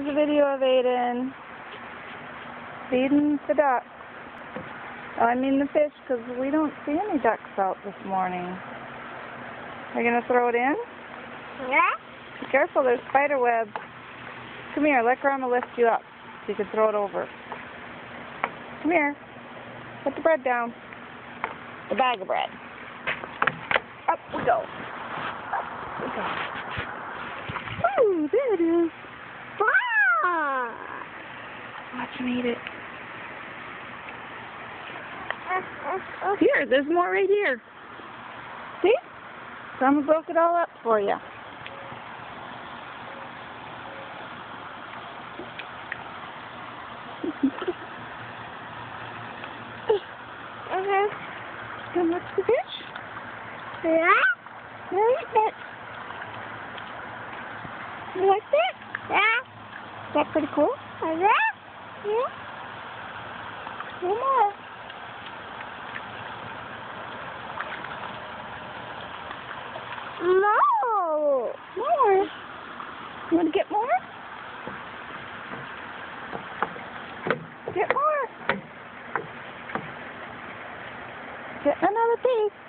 a video of Aiden feeding the ducks. I mean the fish, because we don't see any ducks out this morning. Are you going to throw it in? Yeah. Be careful, there's spider webs. Come here, let Grandma lift you up so you can throw it over. Come here. Put the bread down. The bag of bread. Up we go. Up we go. Ooh, there it is. Wow. Watch him eat it. Here, there's more right here. See? Grandma broke it all up for you. Come watch the fish. Yeah. Yeah, eat it. You like that? Yeah. Is that pretty cool? Yeah. Yeah. No more. No. More. You want to get more? Get more. Get another piece.